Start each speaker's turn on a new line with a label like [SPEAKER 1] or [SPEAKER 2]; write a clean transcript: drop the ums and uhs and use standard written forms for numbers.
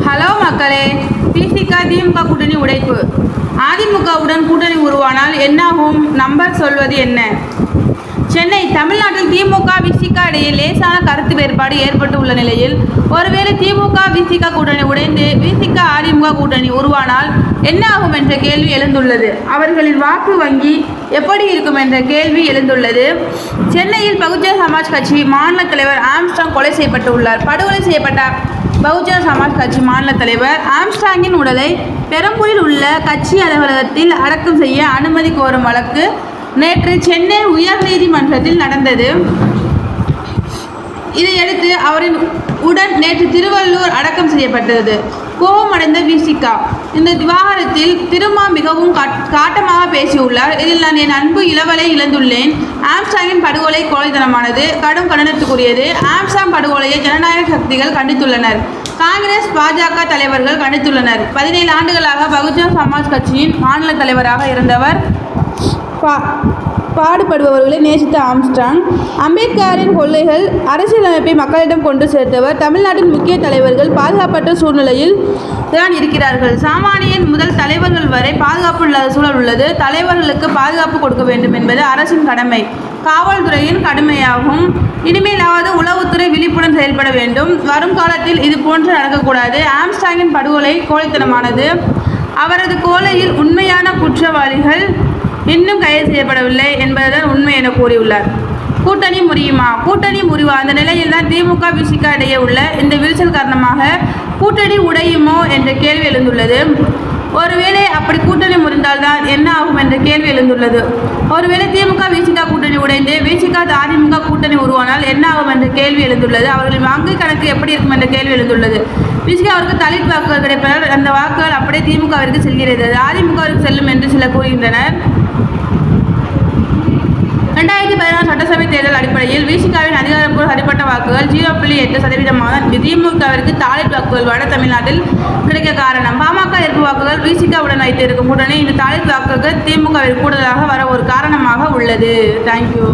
[SPEAKER 1] Hello மக்களே, பிசிக திமுக கூட்டணி உடைப்பு. அதிமுகவுடன் கூட்டணி உருவானால் என்னாகும்? நம்பர் சொல்வது என்ன? சென்னை தமிழ்நாட்டில் திமுக விசிக இடையே லேசான கருத்து வேறுபாடு ஏற்பட்டு உள்ள நிலையில், ஒருவேளை திமுக விசிக கூட்டணி உடைந்து விசிக அதிமுக கூட்டணி உருவானால் என்ன ஆகும் என்ற கேள்வி எழுந்துள்ளது. அவர்களின் வாக்கு வங்கி எப்படி இருக்கும் என்ற கேள்வி எழுந்துள்ளது. சென்னையில் பகுஜன் சமாஜ் கட்சி மாநில தலைவர் ஆம்ஸ்ட்ராங் கொலை செய்யப்பட்டுள்ளார். படுகொலை செய்யப்பட்ட பகுஜன் சமாஜ் கட்சி மாநில தலைவர் ஆம்ஸ்ட்ராங்கின் உடலை பெரம்பூரில் உள்ள கட்சி அலுவலகத்தில் அடக்கம் செய்ய அனுமதி கோரும் வழக்கு நேற்று சென்னை உயர்நீதிமன்றத்தில் நடந்தது. இதையடுத்து அவரின் உடன் நேற்று திருவள்ளூர் அடக்கம் செய்யப்பட்டது. கோபமடைந்த விசிக இந்த விவகாரத்தில் திருமா மிகவும் காட்டமாக பேசியுள்ளார். இதில் நான் என் அன்பு இளவலை இழந்துள்ளேன். ஆம்ஸ்ட்ராங்கின் படுகொலை கோழைத்தனமானது, கடும் கண்டனத்துக்குரியது. ஆம்ஸ்ட்ராங் படுகொலையை ஜனநாயக சக்திகள் கண்டித்துள்ளனர். காங்கிரஸ், பாஜக தலைவர்கள் கண்டித்துள்ளனர். 17 ஆண்டுகளாக பகுஜன் சமாஜ் கட்சியின் மாநில தலைவராக இருந்தவர். பாடுபடுபவர்களை நேசித்த ஆம்ஸ்ட்ராங், அம்பேத்கரின் கொள்கைகள், அரசியலமைப்பை மக்களிடம் கொண்டு சேர்த்தவர். தமிழ்நாட்டின் முக்கிய தலைவர்கள் பாதுகாப்பற்ற சூழ்நிலையில் தான் இருக்கிறார்கள். சாமானியன் முதல் தலைவர்கள் வரை பாதுகாப்பு இல்லாத சூழல் உள்ளது. தலைவர்களுக்கு பாதுகாப்பு கொடுக்க வேண்டும் என்பது அரசின் கடமை, காவல்துறையின் கடமையாகும். இனிமேலாவது உளவுத்துறை விழிப்புடன் செயல்பட வேண்டும். வரும் காலத்தில் இது போன்று நடக்கக்கூடாது. ஆம்ஸ்ட்ராங்கின் படுகொலை கோழைத்தனமானது. அவரது கொலையில் உண்மையான குற்றவாளிகள் இன்னும் கைது செய்யப்படவில்லை என்பதுதான் உண்மை என கூறியுள்ளார். கூட்டணி முறியுமா? கூட்டணி முறிவா? அந்த நிலையில் தான் திமுக விசிக இடையே உள்ள இந்த விரிசல் காரணமாக கூட்டணி உடையுமோ என்ற கேள்வி எழுந்துள்ளது. ஒருவேளை அப்படி கூட்டணி முறிந்தால்தான் என்ன ஆகும் என்ற கேள்வி எழுந்துள்ளது. ஒருவேளை திமுக விசிக கூட்டணி உடைந்து விசிக அதிமுக கூட்டணி உருவானால் என்ன ஆகும் என்ற கேள்வி எழுந்துள்ளது. அவர்களின் வங்கி கணக்கு எப்படி இருக்கும் என்ற கேள்வி எழுந்துள்ளது. விசிகாவிற்கு தலித் வாக்குகள் கிடைப்பதால் அந்த வாக்குகள் அப்படியே திமுகவிற்கு செல்கிறது. அதிமுகவிற்கு செல்லும் என்று சிலர் கூறுகின்றனர். 2016 சட்டசபை தேர்தல் அடிப்படையில் விசிகாவின் அதிகாரப்பூர்வ சரிப்பட்ட வாக்குகள் 0.8% திமுகவிற்கு தாலித் வாக்குகள் வட தமிழ்நாட்டில் கிடைக்க காரணம். பாமக எதிர்ப்பு வாக்குகள் விசிகாவுடன் வைத்திருக்கும் கூட்டணி இந்த தாலித் வாக்குகள் திமுகவிற்கு கூடுதலாக வர ஒரு காரணமாக உள்ளது. தேங்க்யூ.